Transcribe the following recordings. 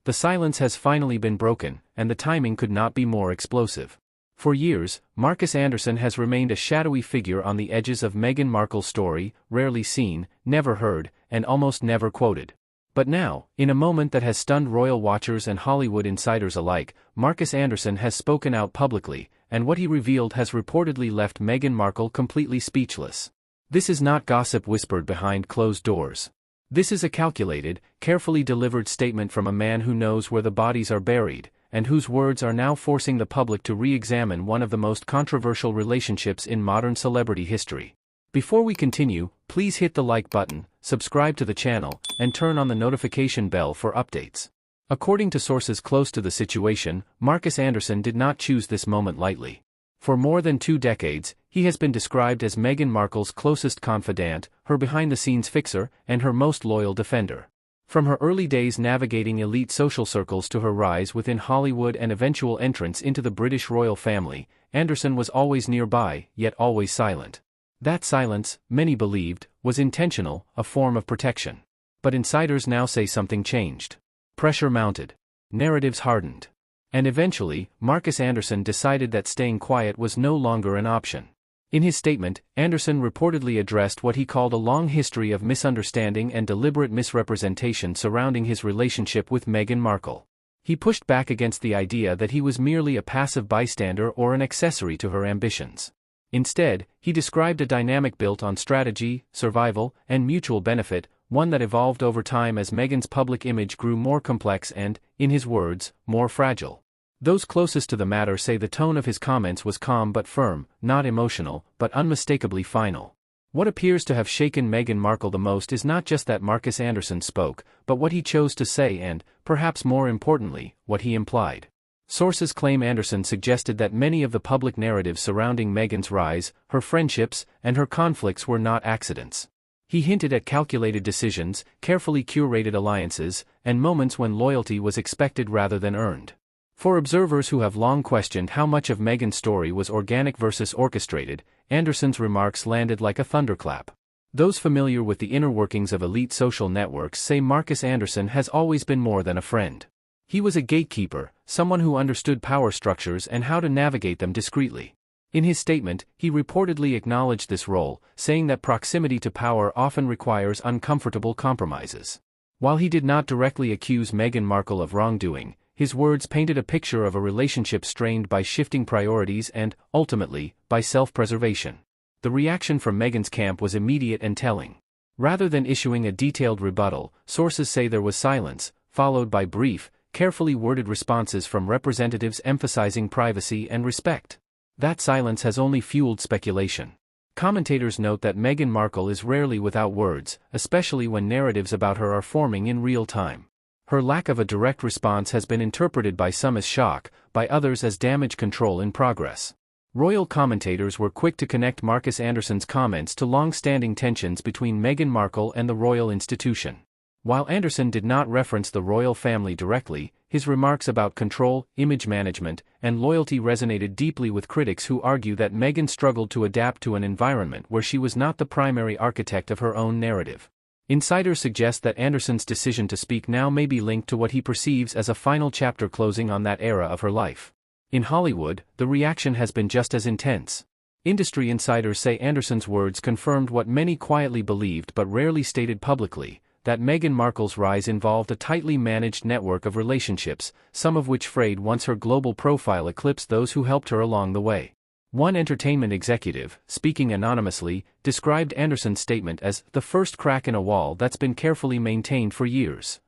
The silence has finally been broken, and the timing could not be more explosive. For years, Markus Anderson has remained a shadowy figure on the edges of Meghan Markle's story, rarely seen, never heard, and almost never quoted. But now, in a moment that has stunned royal watchers and Hollywood insiders alike, Markus Anderson has spoken out publicly, and what he revealed has reportedly left Meghan Markle completely speechless. This is not gossip whispered behind closed doors. This is a calculated, carefully delivered statement from a man who knows where the bodies are buried, and whose words are now forcing the public to re-examine one of the most controversial relationships in modern celebrity history. Before we continue, please hit the like button, subscribe to the channel, and turn on the notification bell for updates. According to sources close to the situation, Markus Anderson did not choose this moment lightly. For more than 2 decades, he has been described as Meghan Markle's closest confidant, her behind-the-scenes fixer, and her most loyal defender. From her early days navigating elite social circles to her rise within Hollywood and eventual entrance into the British royal family, Anderson was always nearby, yet always silent. That silence, many believed, was intentional, a form of protection. But insiders now say something changed. Pressure mounted. Narratives hardened. And eventually, Markus Anderson decided that staying quiet was no longer an option. In his statement, Anderson reportedly addressed what he called a long history of misunderstanding and deliberate misrepresentation surrounding his relationship with Meghan Markle. He pushed back against the idea that he was merely a passive bystander or an accessory to her ambitions. Instead, he described a dynamic built on strategy, survival, and mutual benefit, one that evolved over time as Meghan's public image grew more complex and, in his words, more fragile. Those closest to the matter say the tone of his comments was calm but firm, not emotional, but unmistakably final. What appears to have shaken Meghan Markle the most is not just that Markus Anderson spoke, but what he chose to say and, perhaps more importantly, what he implied. Sources claim Anderson suggested that many of the public narratives surrounding Meghan's rise, her friendships, and her conflicts were not accidents. He hinted at calculated decisions, carefully curated alliances, and moments when loyalty was expected rather than earned. For observers who have long questioned how much of Meghan's story was organic versus orchestrated, Anderson's remarks landed like a thunderclap. Those familiar with the inner workings of elite social networks say Markus Anderson has always been more than a friend. He was a gatekeeper, someone who understood power structures and how to navigate them discreetly. In his statement, he reportedly acknowledged this role, saying that proximity to power often requires uncomfortable compromises. While he did not directly accuse Meghan Markle of wrongdoing, his words painted a picture of a relationship strained by shifting priorities and, ultimately, by self-preservation. The reaction from Meghan's camp was immediate and telling. Rather than issuing a detailed rebuttal, sources say there was silence, followed by brief, carefully worded responses from representatives emphasizing privacy and respect. That silence has only fueled speculation. Commentators note that Meghan Markle is rarely without words, especially when narratives about her are forming in real time. Her lack of a direct response has been interpreted by some as shock, by others as damage control in progress. Royal commentators were quick to connect Markus Anderson's comments to long-standing tensions between Meghan Markle and the royal institution. While Anderson did not reference the royal family directly, his remarks about control, image management, and loyalty resonated deeply with critics who argue that Meghan struggled to adapt to an environment where she was not the primary architect of her own narrative. Insiders suggest that Anderson's decision to speak now may be linked to what he perceives as a final chapter closing on that era of her life. In Hollywood, the reaction has been just as intense. Industry insiders say Anderson's words confirmed what many quietly believed but rarely stated publicly, that Meghan Markle's rise involved a tightly managed network of relationships, some of which frayed once her global profile eclipsed those who helped her along the way. One entertainment executive, speaking anonymously, described Anderson's statement as the first crack in a wall that's been carefully maintained for years.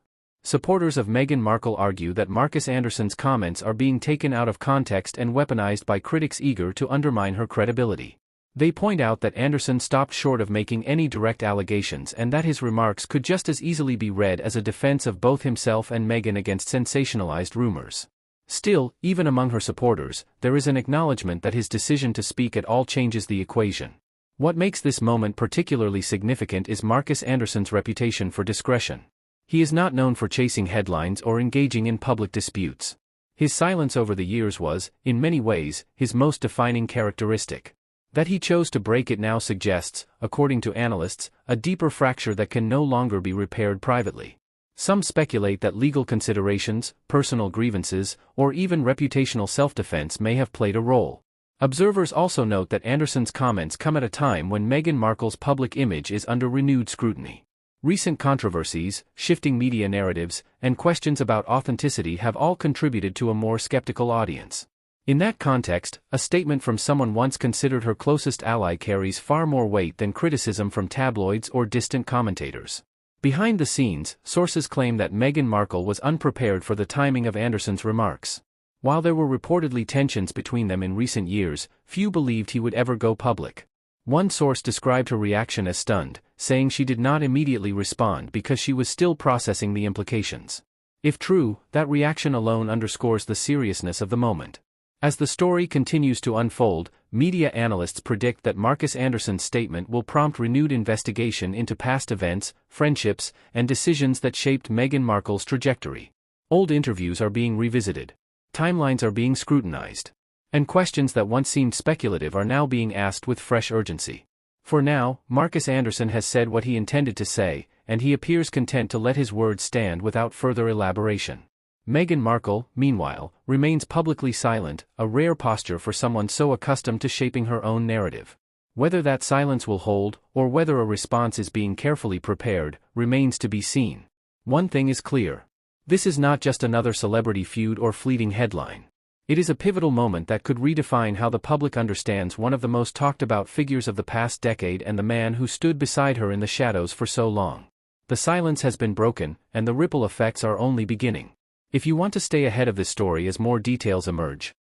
Supporters of Meghan Markle argue that Markus Anderson's comments are being taken out of context and weaponized by critics eager to undermine her credibility. They point out that Anderson stopped short of making any direct allegations and that his remarks could just as easily be read as a defense of both himself and Meghan against sensationalized rumors. Still, even among her supporters, there is an acknowledgement that his decision to speak at all changes the equation. What makes this moment particularly significant is Markus Anderson's reputation for discretion. He is not known for chasing headlines or engaging in public disputes. His silence over the years was, in many ways, his most defining characteristic. That he chose to break it now suggests, according to analysts, a deeper fracture that can no longer be repaired privately. Some speculate that legal considerations, personal grievances, or even reputational self-defense may have played a role. Observers also note that Anderson's comments come at a time when Meghan Markle's public image is under renewed scrutiny. Recent controversies, shifting media narratives, and questions about authenticity have all contributed to a more skeptical audience. In that context, a statement from someone once considered her closest ally carries far more weight than criticism from tabloids or distant commentators. Behind the scenes, sources claim that Meghan Markle was unprepared for the timing of Anderson's remarks. While there were reportedly tensions between them in recent years, few believed he would ever go public. One source described her reaction as stunned, saying she did not immediately respond because she was still processing the implications. If true, that reaction alone underscores the seriousness of the moment. As the story continues to unfold, media analysts predict that Markus Anderson's statement will prompt renewed investigation into past events, friendships, and decisions that shaped Meghan Markle's trajectory. Old interviews are being revisited. Timelines are being scrutinized. And questions that once seemed speculative are now being asked with fresh urgency. For now, Markus Anderson has said what he intended to say, and he appears content to let his words stand without further elaboration. Meghan Markle, meanwhile, remains publicly silent, a rare posture for someone so accustomed to shaping her own narrative. Whether that silence will hold, or whether a response is being carefully prepared, remains to be seen. One thing is clear. This is not just another celebrity feud or fleeting headline. It is a pivotal moment that could redefine how the public understands one of the most talked about figures of the past decade and the man who stood beside her in the shadows for so long. The silence has been broken, and the ripple effects are only beginning. If you want to stay ahead of this story as more details emerge,